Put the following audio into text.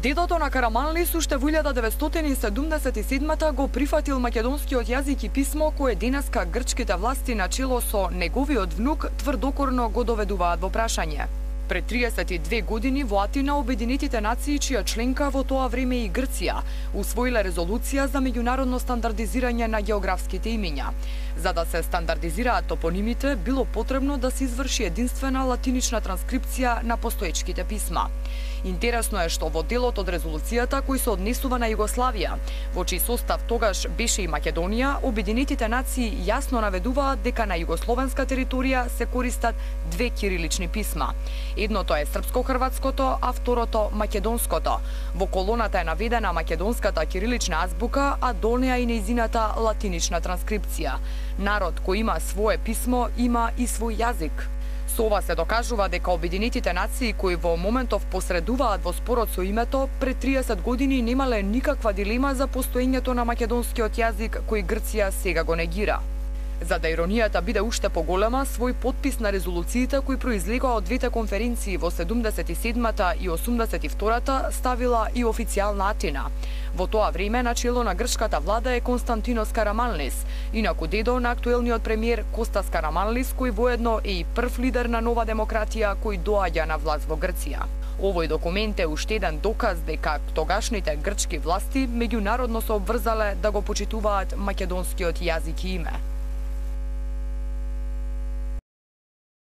Дедото на Караманлис уште во 1977 го прифатил македонскиот јазик и писмо кое денеска грчките власти начело со неговиот внук тврдокорно го доведуваат во прашање. Пред 32 години во Атина Обединетите нации, чија членка во тоа време и Грција, усвоила резолуција за меѓународно стандардизирање на географските имиња. За да се стандардизираат топонимите, било потребно да се изврши единствена латинична транскрипција на постоечките писма. Интересно е што во делот од резолуцијата кој се однесува на Југославија, во чиј состав тогаш беше и Македонија, Обединетите нации јасно наведуваат дека на југословенска територија се користат две кирилични писма. Едното е српско-хрватското, а второто македонското. Во колоната е наведена македонската кирилична азбука, а до неа и нејзината латинична транскрипција. Народ кој има свое писмо има и свој јазик. Со ова се докажува дека Обединетите нации кои во моментов посредуваат во спорот со името, пред 30 години немале никаква дилема за постоењето на македонскиот јазик кој Грција сега го негира. За да иронијата биде уште поголема, свој подпис на резолуциите кои произлегоа од двете конференции во 77-та и 82-та ставила и официјална Атина. Во тоа време начело на грчката влада е Константинос Караманлис, инаку дедо на актуелниот премиер Костас Караманлис, кој воедно е и прв лидер на нова демократија кој доаѓа на власт во Грција. Овој документ е уште еден доказ дека тогашните грчки власти меѓународно се обврзале да го почитуваат македонскиот јазик и име.